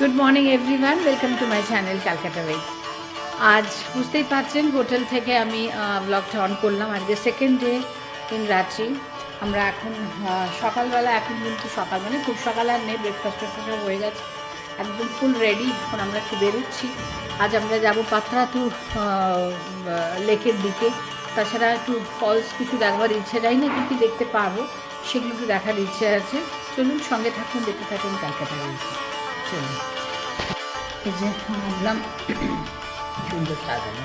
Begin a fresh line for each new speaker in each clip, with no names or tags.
Good morning everyone, welcome to my channel Calcutta ways. আজ বুঝতেই পারছেন হোটেল থেকে আমি ব্লগটা অন করলাম। আজকে সেকেন্ড ডে ইন রাঁচি। আমরা এখন সকালবেলা, এখন কিন্তু সকাল মানে খুব সকাল আর নেই, ব্রেকফাস্ট হয়ে গেছে, একদম ফুল রেডি। এখন আমরা একটু বেরোচ্ছি। আজ আমরা যাবো পাত্রাতু লেকের দিকে। তাছাড়া একটু ফলস কিছু দেখবার ইচ্ছে, যাই না কি দেখতে পাবো সেগুলো একটু দেখার ইচ্ছে আছে। চলুন সঙ্গে থাকুন, দেখতে থাকুন ক্যালকাটা ওয়েজ। চলুন, এই যে ভাবলাম সুন্দর সাজানো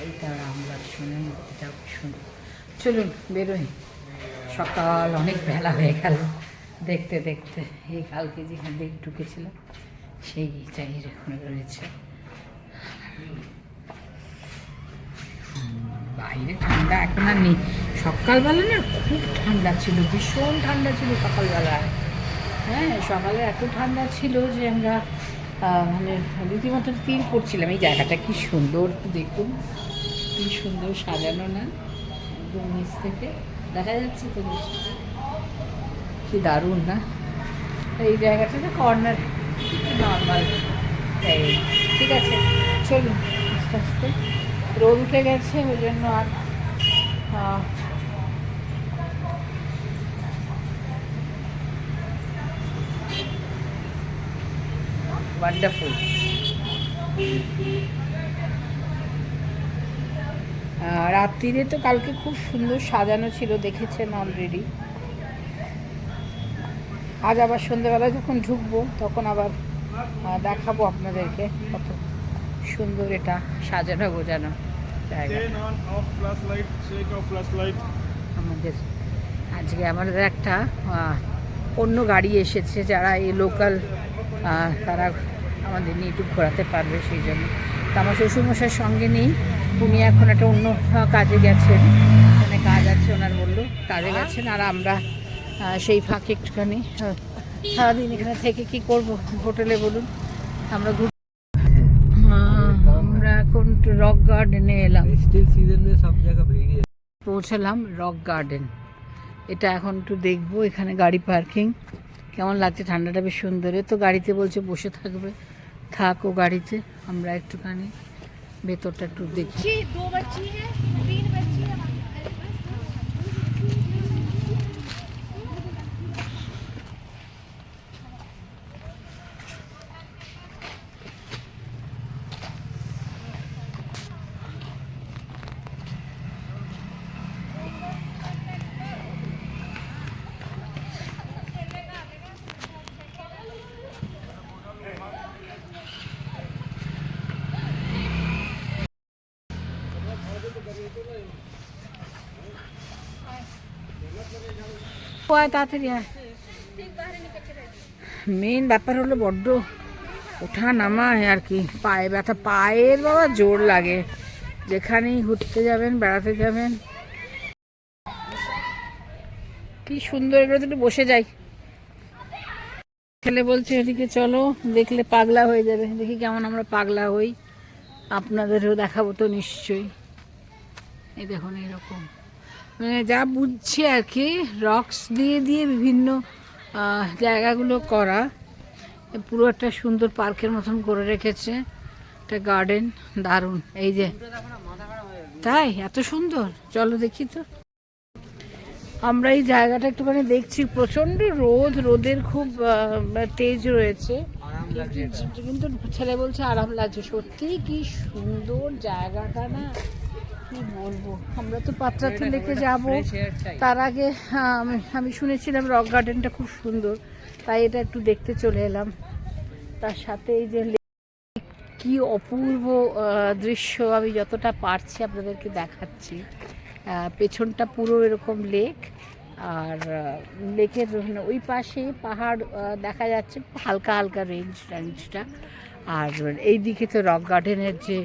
এইটা আমরা শুনে এটাও সুন্দর। চলুন বেরোই, সকাল অনেক বেলা হয়ে গেল দেখতে দেখতে। এই কালকে যেখান থেকে ঢুকেছিলাম সেইটাই এখন রয়েছে। বাইরে ঠান্ডা এখন আর নেই, সকালবেলা না খুব ঠান্ডা ছিল, ভীষণ ঠান্ডা ছিল সকালবেলায়। হ্যাঁ, সকালে এত ঠান্ডা ছিল যে আমরা মানে রীতিমতো ফিল করছিলাম। এই জায়গাটা কি সুন্দর, দেখুন কি সুন্দর সাজানো না, একদম নিচ থেকে দেখা যাচ্ছে তো, কি দারুণ না। এই জায়গাটা না কর্নার, নর্মাল। এই ঠিক আছে, চলুন আস্তে আস্তে। রোদ উঠে গেছে ওই জন্য আর ওয়ান্ডারফুল। রাত্রিরে তো কালকে খুব সুন্দর সাজানো ছিল, দেখেছেন অলরেডি। আজ আবার সন্ধ্যেবেলায় যখন ঢুকবো তখন আবার দেখাবো আপনাদেরকে কত সুন্দর এটা সাজানো গোজানো জায়গা। আমাদের আজকে আমাদের একটা অন্য গাড়ি এসেছে, যারা এই লোকাল তারা আমাদের নিয়ে একটু ঘোরাতে পারবে, সেই জন্য। তো আমার শ্বশুরমশাইয়ের সঙ্গে নেই, উনি এখন একটা অন্য কাজে গেছেন, ওখানে কাজ আছে ওনার, বললো কাজে গেছেন। আর আমরা সেই ফাঁকে একটুখানি সারাদিন এখানে থেকে কি করব হোটেলে বলুন। আমরা আমরা এখন রক গার্ডেনে এলাম, পৌঁছালাম রক গার্ডেন। এটা এখন একটু দেখবো, এখানে গাড়ি পার্কিং কেমন লাগছে, ঠান্ডাটা বেশ সুন্দর। তো গাড়িতে বলছে বসে থাকবে, থাকো গাড়িতে, আমরা একটুখানি ভেতরটা একটু দেখি। তাড়াতাড়ি আয়। মেন ব্যাপার হলো বড্ড ওঠা নামা আর কি, পায়ে ব্যথা, পায়ের বাবা জোর লাগে যেখানেই ঘুরতে যাবেন, বেড়াতে যাবেন। কি সুন্দর, এগুলো তো একটু বসে যাই। ছেলে বলছে এদিকে চলো, দেখলে পাগলা হয়ে যাবে। দেখি কেমন আমরা পাগলা হই, আপনাদেরও দেখাবো তো নিশ্চয়ই। এই দেখুন এরকম, মানে যা বুঝছি আর কি, রক্স দিয়ে দিয়ে বিভিন্ন জায়গাগুলো করা, পুরো একটা সুন্দর পার্কের মতন করে রেখেছে, একটা গার্ডেন, দারুণ। এই যে তাই এত সুন্দর, চলো দেখি তো। আমরা এই জায়গাটা একটুখানি দেখছি, প্রচণ্ড রোদ, রোদের খুব তেজ রয়েছে, কিন্তু ছেলে বলছে আরাম লাগছে। সত্যি কি সুন্দর জায়গাটা না, কি বলবো। আমরা তো পাত্রাতু লেকে যাব, তার আগে আমি শুনেছিলাম রক গার্ডেনটা খুব সুন্দর, তাই এটা একটু দেখতে চলে এলাম। তার সাথে এই যে কি অপূর্ব দৃশ্য, আমি যতটা পারছি আপনাদেরকে দেখাচ্ছি। পেছনটা পুরো এরকম লেক, আর লেকের ওই পাশে পাহাড় দেখা যাচ্ছে, হালকা হালকা রেঞ্জটা। আর এই দিকে তো রক গার্ডেনের যে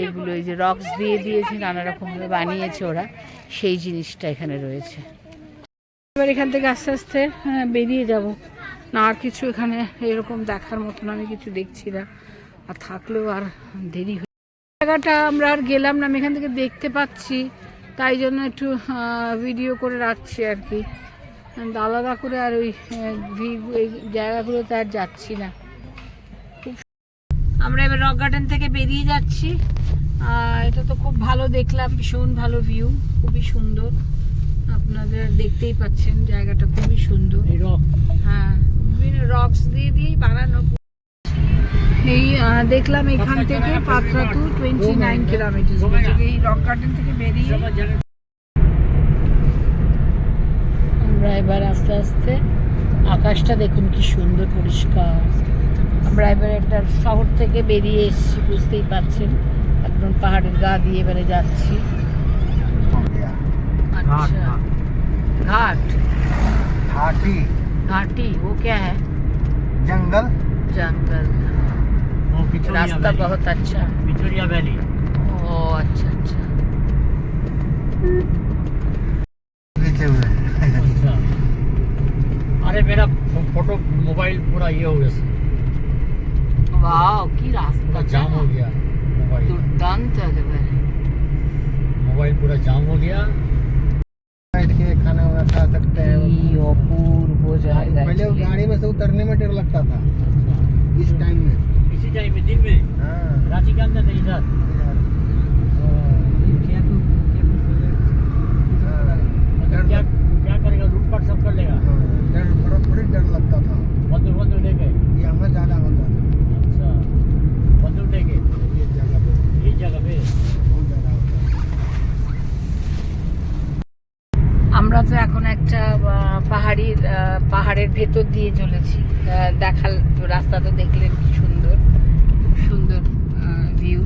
এইগুলো, এই যে রক্স দিয়ে দিয়েছে, নানা রকমভাবে বানিয়েছে ওরা, সেই জিনিসটা এখানে রয়েছে। এবার এখান থেকে আস্তে আস্তে বেরিয়ে যাব না, আর কিছু এখানে এরকম দেখার মতন আমি কিছু দেখছি না, আর থাকলেও আর দেরি হয়ে জায়গাটা আমরা আর গেলাম না। আমি এখান থেকে দেখতে পাচ্ছি, তাই জন্য একটু ভিডিও করে রাখছি আর কি। আলাদা করে আর ওই এই জায়গাগুলোতে আর যাচ্ছি না। আমরা এবার রক গার্ডেন থেকে বেরিয়ে যাচ্ছি। এটা তো খুব ভালো দেখলাম, ভীষণ ভালো ভিউ, খুবই সুন্দর। আপনাদের দেখতেই পাচ্ছেন জায়গাটা খুবই সুন্দর। হ্যাঁ, বিভিন্ন রকস দিয়ে দিয়েই বানানো। এই দেখলাম এখান থেকে পাত্রা টু 29 কিলোমিটার। এই রক গার্ডেন থেকে বেরিয়ে আমরা এবার আস্তে আস্তে, আকাশটা দেখুন কি সুন্দর পরিষ্কার। আমরা এবার একটা শহর থেকে বেরিয়ে এসেছি, বুঝতেই পারছেন, একদম পাহাড়ের গা দিয়ে এবারে যাচ্ছি। अच्छा घाट
घाटी
घाटी वो क्या है?
जंगल
जंगल। रास्ता बहुत अच्छा,
पिचोरिया वैली।
ओ अच्छा अच्छा।
अच्छा, अरे मेरा फोटो मोबाइल पूरा ये हो गया,
वाह की रास्ता
पूरा जाम हो गया। मोबाइल
दुर्दांत एकेबारे,
मोबाइल पूरा जाम हो गया।
बैठ के खाना वाना खा सकते हैं।
की अपूर्व जाएगा।
पहले वो गाड़ी में से उतरने में डर लगता था, इस टाइम में,
इसी टाइम में, दिन में।
हाँ
रांची के अंदर नहीं, इधर क्या क्या करेगा, लूटपाट सब कर लेगा।
डर बड़ी डर लगता था।
बंदूक लेके
ये हमें ज्यादा होता था।
अच्छा, बंदूक लेके
ये जगह पे
ये जगह पे
बहुत ज्यादा होता था।
আমরা তো এখন একটা পাহাড়ের ভেতর দিয়ে চলেছি। দেখাল রাস্তা তো দেখলেন কি সুন্দর, খুব সুন্দর ভিউ।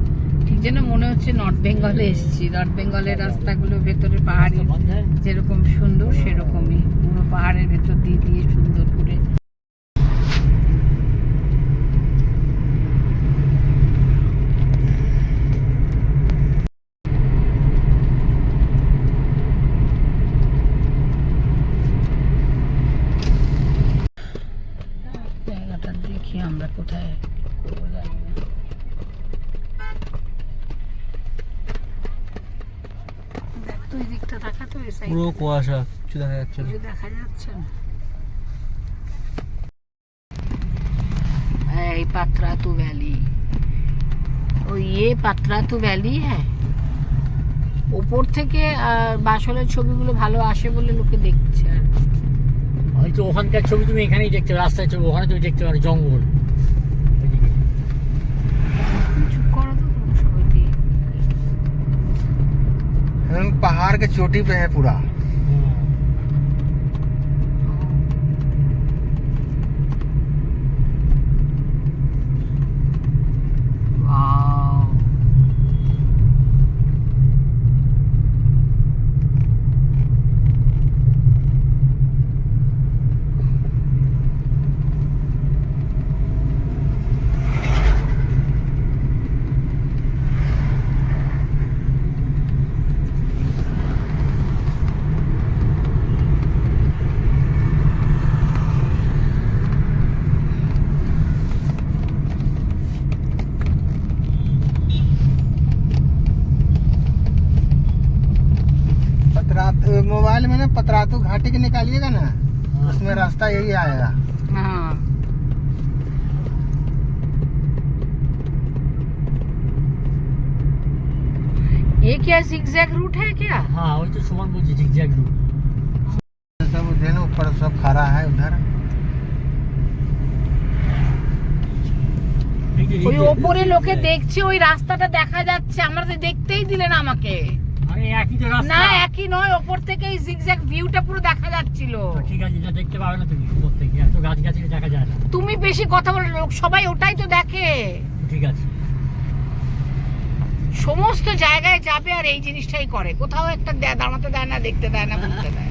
ঠিক যেন মনে হচ্ছে নর্থ বেঙ্গলে এসেছি। নর্থ বেঙ্গলের রাস্তাগুলো ভেতরে পাহাড়ি
बंद है।
যেরকম সুন্দর সেরকমই, পুরো পাহাড়ের ভেতর দিয়ে দিয়ে সুন্দর করে। জায়গাটা দেখি আমরা কোথায় করবো জানি না। দেখ তো এই দিকটা দেখা তো, এই সাইড
পুরো কুয়াশা, কিছু দেখা যাচ্ছে না।
কিছু দেখা যাচ্ছে না। এই পাত্রাতু ভ্যালি, ও ये পাত্রাতু ভ্যালি হ্যাঁ। উপর থেকে বাসলের ছবিগুলো ভালো আসে বলে লোকে দেখছে। আর
হয়তো ওখানকার ছবি তুমি এখানেই দেখতে পারো, রাস্তায় ছবি ওখানে তুমি দেখতে পারো জঙ্গল ওইদিকে।
চুপ করো তো সবাই দিয়ে।
हम पहाड़ के चोटी पे है पूरा।
वाव,
मोबाइल में ना पतरातू घाटी के निकालिएगा ना, उसमें रास्ता यही आएगा।
हाँ ये क्या zigzag रूट है क्या?
हाँ वही तो सुमन बोलছি zigzag रूट।
सब उधर ना ऊपर सब खड़ा है उधर।
ওই ওপরে লোকে দেখছে, ওই রাস্তাটা দেখা যাচ্ছে, আমরা তো দেখতেই দিলেন আমাকে।
আরে একই তো রাস্তা।
না একই নয়, ওপর থেকে এই জিগজ্যাগ ভিউটা পুরো দেখা যাচ্ছিল।
ঠিক আছে, এটা দেখতে পাবে না তুমি উপর থেকে, এত গাছ গাছালি দেখা যায় না।
তুমি বেশি কথা বলো, লোক সবাই ওটাই তো দেখে।
ঠিক আছে,
সমস্ত জায়গায় যাবে আর এই জিনিসটাই করে, কোথাও একটা দাঁড়াতে দেয় না, দেখতে দেয় না, বলতে দেয়।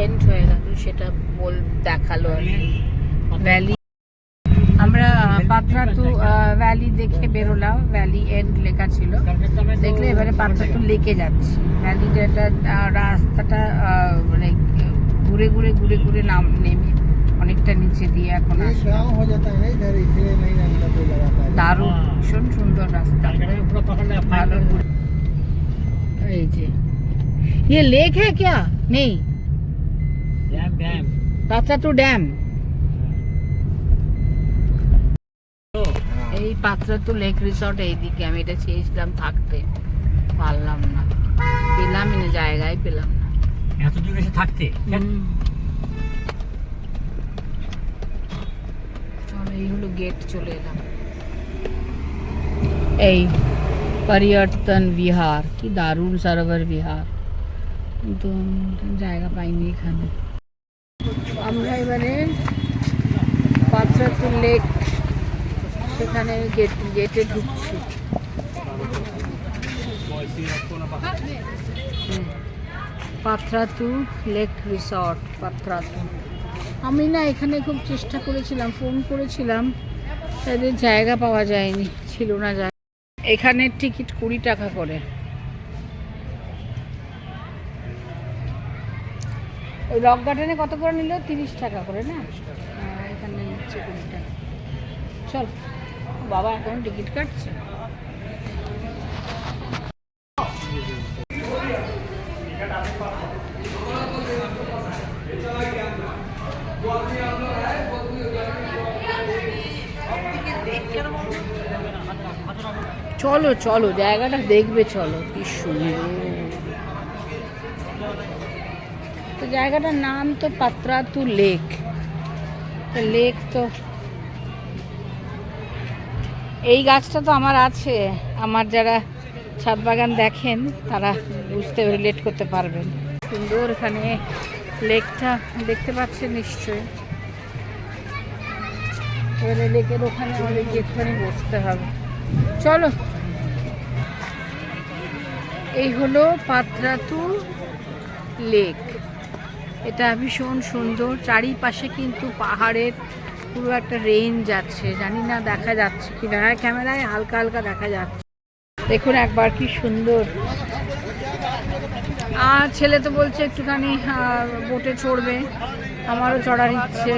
এন্ড হয়ে গেল, সেটা দেখালো আর কি। ভ্যালি, আমরা পাত্রাতু ভ্যালি দেখে বেরোলাম, ভ্যালি এন্ড লেখা ছিল দেখলে। এবারে পাত্রাতু লেকে যাচ্ছি। ভ্যালিটা রাস্তাটা মানে ঘুরে ঘুরে ঘুরে ঘুরে নেমে অনেকটা নিচে দিয়ে এখন
एक गांव हो जाता है ना इधर, इसलिए नहीं जानता कोई लगाता है।
দারুণ, ভীষণ সুন্দর রাস্তা, ভালো। এই যে ये लेक है क्या? नहीं,
ড্যাম ড্যাম
পাত্রাতু ড্যাম। এই পাত্রাতু লেক রিসর্ট এইদিকে। আমি এটা চেয়েছিলাম থাকতে, পারলাম না, পেলামই না, জায়গায় পেলাম না।
এত দূর এসে থাকতে।
চলো, এই হলো গেট, চলে এলাম। এই পর্যটন বিহার, কি দারুণ সরোবর বিহার, কিন্তু জায়গা পাইনি এখানে। আমরা এবারে পাত্রাতু লেক, সেখানে গেটে ঢুকছি। Patratu lake resort, Patratu. আমি না এখানে খুব চেষ্টা করেছিলাম, ফোন করেছিলাম, তাদের জায়গা পাওয়া যায়নি, ছিল না জায়গা। এখানের টিকিট 20 টাকা করে। ওই রক গার্ডেনে কত করে নিল? 30 টাকা করে না? এখানে নিচ্ছে 20 টাকা। চল, বাবা এখন টিকিট কাটছে। চলো চলো, জায়গাটা দেখবে, চলো কি সুন্দর। তো জায়গাটার নাম তো পাত্রাতু লেক। তো লেক তো, এই গাছটা তো আমার আছে, আমার যারা ছাদ বাগান দেখেন তারা বুঝতে রিলেট করতে পারবেন। সুন্দর এখানে লেকটা দেখতে পাচ্ছেন নিশ্চয়ই। এবারে লেকের ওখানে আমাদের একটুখানি বসতে হবে। চলো, এই হলো পাত্রাতু লেক। এটা ভীষণ সুন্দর, চারিপাশে কিন্তু পাহাড়ের পুরো একটা রেঞ্জ আছে। জানি না দেখা যাচ্ছে কি না, ক্যামেরায় হালকা হালকা দেখা যাচ্ছে। দেখুন একবার কি সুন্দর। আর ছেলে তো বলছে একটুখানি বোটে চড়বে, আমারও চড়ার ইচ্ছে।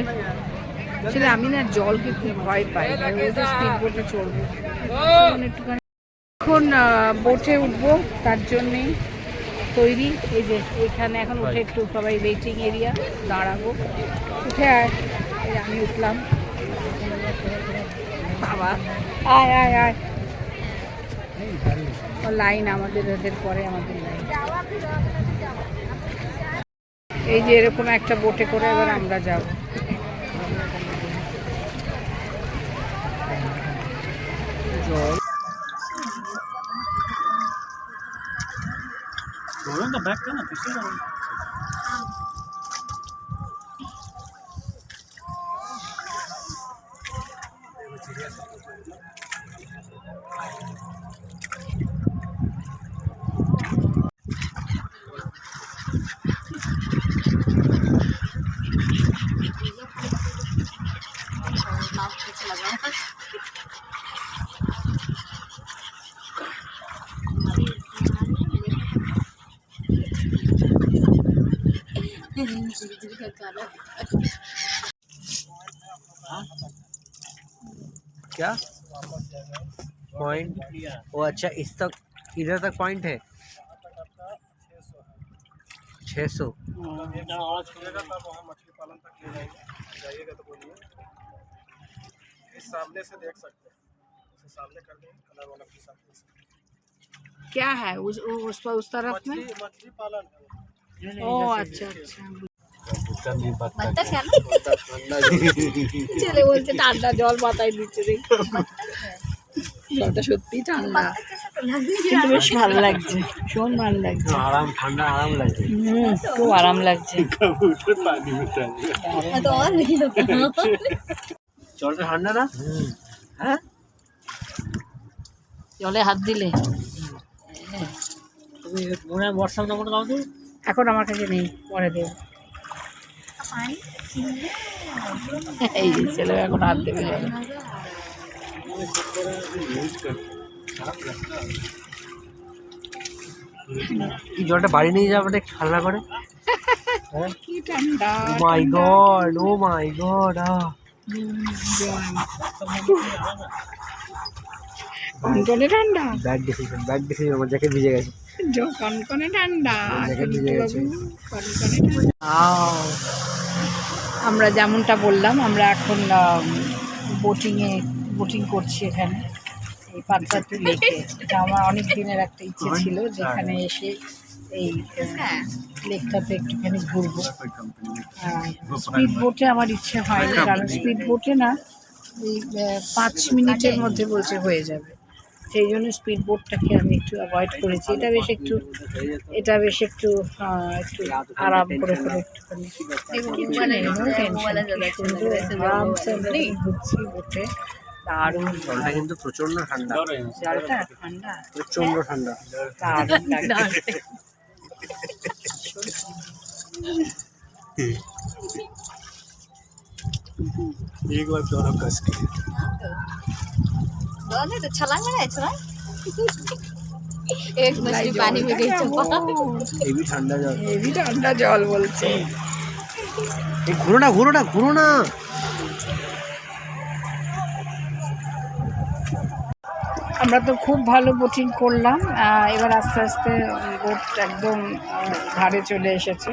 ছেলে, আমি না জলকে খুব ভয় পাই, ওটা স্পিড বোটে চড়বো একটুখানি। এখন বোটে উঠবো, তার জন্যেই তৈরি। এই যে এখানে এখন উঠে একটু সবাই ওয়েটিং এরিয়া, দাঁড়াবো। উঠে আয়, এই আমি উঠলাম। বাবা আয় আয় আয়, লাইন আমাদের, ওদের পরে আমাদের লাইন। এই যে এরকম একটা বোটে করে এবার আমরা যাব। জল
क्या पॉइंट? वो अच्छा, इस तक इधर तक पॉइंट है 600।
सामने से देख सकते हैं, सामने कर देंगे कलर वाला के साथ।
क्या है उस तरफ में?
मछली पालन है।
ओ अच्छा अच्छा, ছেলে বলছে ঠান্ডা জল মাথায় দিচ্ছে, দেখি জলটা সত্যি ঠান্ডা, কিন্তু বেশ ভালো লাগছে, ভীষণ ভালো লাগছে।
आराम, ठंडा आराम लगता है।
খুব আরাম লাগছে।
पानी में
জলটা ঠান্ডা না? হ্যাঁ,
জলে হাত দিলে
তুমি মনে হয় বর্ষা নম্বর দাও তো।
এখন আমার কাছে নেই, পরে দেব। এই যে ছেলে এখন হাত দেবে যাবে।
কি জলটা বাড়ি নিয়ে যাবে একটু ঠান্ডা করে।
কি ঠান্ডা,
ও মাই গড, ও মাই গড।
কনকনে ঠান্ডা,
ব্যাড ডিসিশন, ব্যাড ডিসিশন। আমার জ্যাকেট ভিজে গেছে।
কনকনে ঠান্ডা।
জ্যাকেট ভিজে গেছে।
কনকনে ঠান্ডা। আমরা যেমনটা বললাম, আমরা এখন বোটিং করছি এখানে এই পাত্রাতু লেকে। এটা আমার অনেক দিনের একটা ইচ্ছে ছিল, যেখানে এসে এই লেকটাতে একটুখানি ঘুরবো। স্পিড বোটে আমার ইচ্ছে হয়নি, কারণ স্পিড বোটে না এই 5 মিনিটের মধ্যে বলছে হয়ে যাবে। সেই জন্য স্পিড বোটটাকে আমি একটু অ্যাভয়েড করেছি। এটা বেশ একটু একটু আরাম করে একটুখানি কিছু নেই, no tension, কি সুন্দর আরামসে আমরা ঘুরছি বোটে। দারুণ
জলটা কিন্তু প্রচন্ড ঠান্ডা,
জলটা ঠান্ডা,
প্রচন্ড ঠান্ডা।
দারুণ লাগছে।
एक बार दोनों कस के
तो छलांग लगायचं ना एक मछली पानी में गई चंपा
হেভি ঠান্ডা জল,
হেভি ঠান্ডা জল বলছে।
এই ঘুরো না, ঘুরো না, ঘুরো না।
আমরা তো খুব ভালো বোটিং করলাম। এবার আস্তে আস্তে বোট একদম ধারে চলে এসেছে।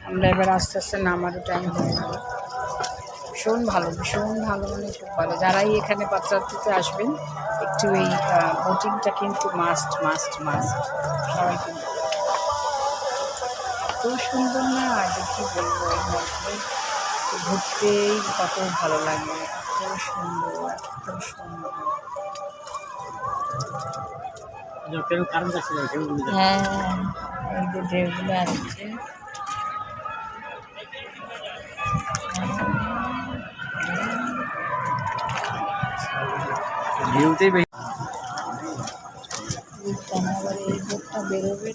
আমরা এবার আস্তে আস্তে নামারও টাইম হয়ে গেল। ভীষণ ভালো, ভীষণ ভালো, মানে খুব ভালো। যারাই এখানে পাত্রাতুতে আসবেন, একটু এই বোটিংটা কিন্তু মাস্ট মাস্ট মাস্ট। সবাই কিন্তু এত সুন্দর না, যে কী বলবো, এর মধ্যে ঘুরতেই কত ভালো লাগে। এত সুন্দর, এত সুন্দর।
কারণ কাছে
হ্যাঁ, এই যে ঢেউগুলো আসছে।
ভিউতেই বেশি।
আবার এই বোটটা বেরোবে,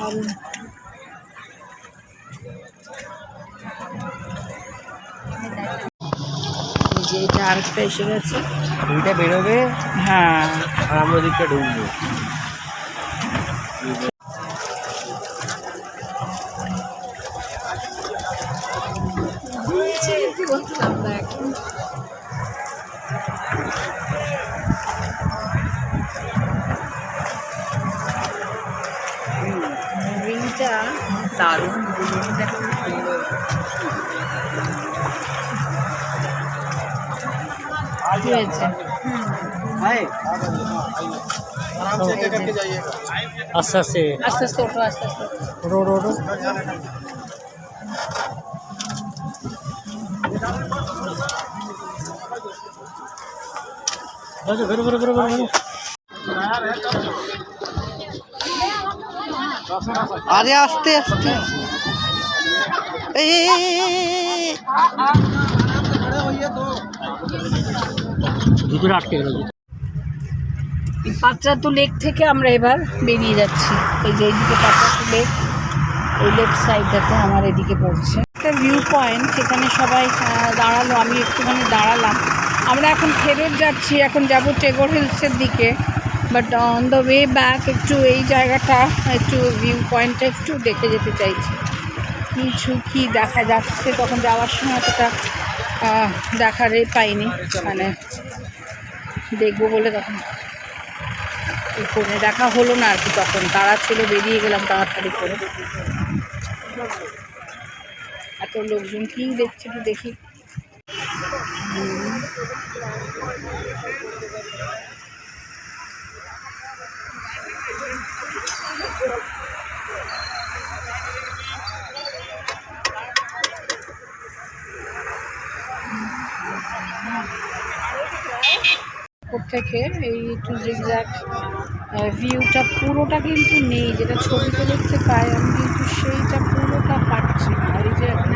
আর যে এটা আরেকটা এসে গেছে।
ওইটা বেরোবে
হ্যাঁ,
আর আমরা ওদিকটা ঢুকবো।
মুভিটা দারুণ, মুভিটা খুব সুন্দর। কি হয়েছে?
आराम से लेकर के जाइएगा
আস্তে আস্তে
আস্তে আস্তে ওঠো, আস্তে আস্তে
ওঠো ওঠো ওঠো। আচ্ছা, বেরো বেরো বেরো বেরো বেরো।
আরে আস্তে আস্তে,
জুতোটা আটকে গেল।
পাত্রাতু লেক থেকে আমরা এবার বেরিয়ে যাচ্ছি। এই যে এইদিকে পাত্রাতু লেক, এই লেফট সাইডটাতে আমার এদিকে পড়ছে একটা ভিউ পয়েন্ট। সেখানে সবাই দাঁড়ালো, আমি একটুখানি দাঁড়ালাম। আমরা এখন ফেরত যাচ্ছি, এখন যাব টেগোর হিলসের দিকে। But on the way back একটু এই জায়গাটা, একটু ভিউ পয়েন্টটা একটু দেখে যেতে চাইছি। কিছু কি দেখা যাচ্ছে, তখন যাওয়ার সময় অতটা দেখারই পাইনি, মানে দেখবো বলে তখন ফোনে দেখা হলো না আর কি। তখন তাড়া ছিল, বেরিয়ে গেলাম তাড়াতাড়ি করে। এত লোকজন কি দেখছে, একটু দেখি। থেকে এই একটু জিগজ্যাগ ভিউটা পুরোটা কিন্তু নেই, যেটা ছবিতে দেখতে পাই আমি, কিন্তু সেইটা পুরোটা পাচ্ছি না। এই যে এখন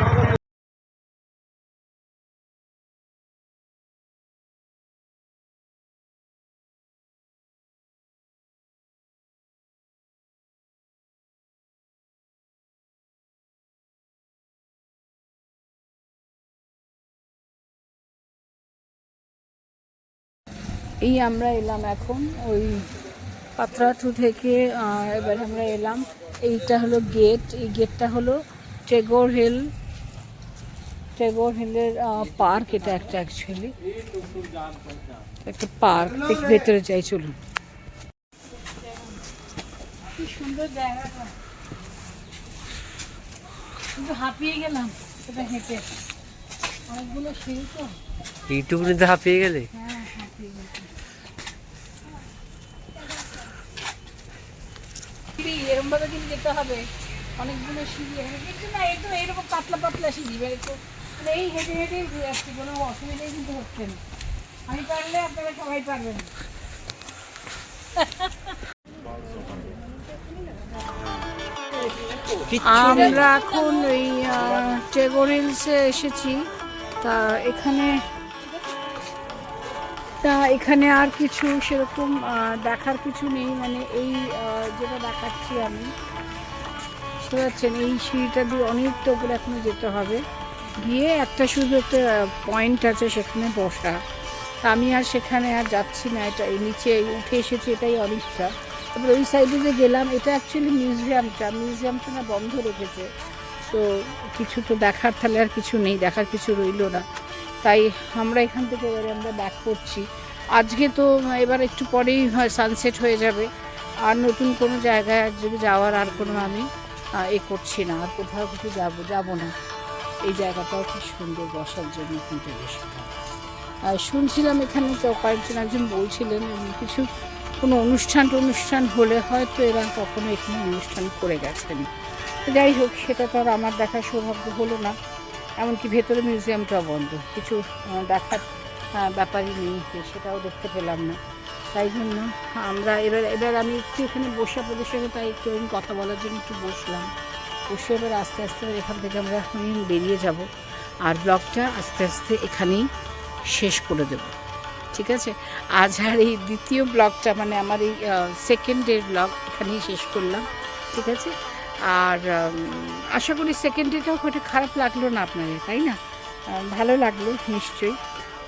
এই আমরা এলাম এখন ওই পাত্রাথু থেকে, এবার আমরা এলাম, এইটা হলো গেট, এই গেটটা হলো টেগোর হিলের পার্ক, এটা একটা অ্যাকচুয়ালি একটা পার্ক। ভেতরে যাই চলুন। কি সুন্দর জায়গাটা, কিন্তু হাঁপিয়ে গেলাম সেটা হেঁটে, অনেকগুলো সিঁড়ি তো।
এইটুকু নিতে হাঁপিয়ে গেলে?
হ্যাঁ, হাঁপিয়ে গেছি। সিঁড়ি এরকম ভাবে কিন্তু যেতে হবে, অনেকগুলো সিঁড়ি, কিন্তু না এই তো এইরকম পাতলা পাতলা সিঁড়ি, এবার একটু মানে এই হেঁটে হেঁটেই ঘুরে আসছি, কোনো অসুবিধাই কিন্তু হচ্ছে না। আমি পারলে আপনারা সবাই পারবেন। আমরা এখন ওই টেগোর হিলসে এসেছি। তা এখানে আর কিছু সেরকম দেখার কিছু নেই, মানে এই যেটা দেখাচ্ছি আমি, বুঝতে পারছেন, এই সিঁড়িটা দিয়ে অনেকটা উপরে এখনো যেতে হবে, গিয়ে একটা শুধু একটা পয়েন্ট আছে সেখানে বসা। আমি আর সেখানে আর যাচ্ছি না, এটা এই নিচে উঠে এসেছি, এটাই অনেকটা। তারপরে ওই সাইডে যে গেলাম, এটা অ্যাকচুয়ালি মিউজিয়ামটা না বন্ধ রেখেছে, তো কিছু তো দেখার তাহলে আর কিছু নেই, দেখার কিছু রইলো না। তাই আমরা এখান থেকে এবারে আমরা ব্যাক করছি। আজকে তো এবার একটু পরেই হয় সানসেট হয়ে যাবে, আর নতুন কোনো জায়গায় যদি যাওয়ার আর কোনো আমি করছি না, আর কোথাও কিছু যাবো না। এই জায়গাটাও খুব সুন্দর বসার জন্য, কিন্তু বেশ আর শুনছিলাম এখানে তো একজন বলছিলেন কিছু কোনো অনুষ্ঠান হলে হয়তো এরা কখনো এখানে অনুষ্ঠান করে গেছেন। যাই হোক, সেটা তো আর আমার দেখার সৌভাগ্য হলো না, এমনকি ভেতরে মিউজিয়ামটাও বন্ধ, কিছু দেখার ব্যাপারই নেই, সেটাও দেখতে পেলাম না। তাই জন্য আমরা এবার আমি একটু এখানে বসে আপনাদের সঙ্গে তাই একটু আমি কথা বলার জন্য একটু বসলাম, বসে এবার আস্তে আস্তে এখান থেকে আমরা বেরিয়ে যাব, আর ব্লগটা আস্তে আস্তে এখানেই শেষ করে দেব, ঠিক আছে? আজ আর এই দ্বিতীয় ব্লগটা, মানে আমার এই সেকেন্ড ডের ব্লগ এখানেই শেষ করলাম, ঠিক আছে? আর আশা করি সেকেন্ড ডেটাও খুব খারাপ লাগলো না আপনাদের, তাই না? ভালো লাগলো নিশ্চয়ই।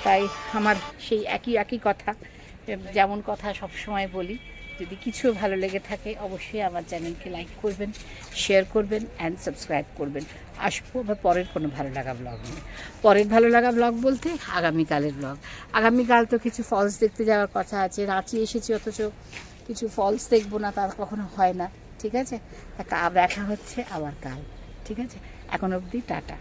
তাই আমার সেই একই কথা, যেমন কথা সব সময় বলি, যদি কিছু ভালো লেগে থাকে অবশ্যই আমার চ্যানেলকে লাইক করবেন, শেয়ার করবেন অ্যান্ড সাবস্ক্রাইব করবেন। আসবো আবার পরের কোনো ভালো লাগা ব্লগ নিয়ে। পরের ভালো লাগা ব্লগ বলতে আগামীকালের ব্লগ। আগামীকাল তো কিছু ফলস দেখতে যাওয়ার কথা আছে, রাঁচি এসেছি অথচ কিছু ফলস দেখবো না, তার কখনো হয় না, ঠিক আছে? দেখা হচ্ছে আবার কাল, ঠিক আছে? এখন অবধি টাটা।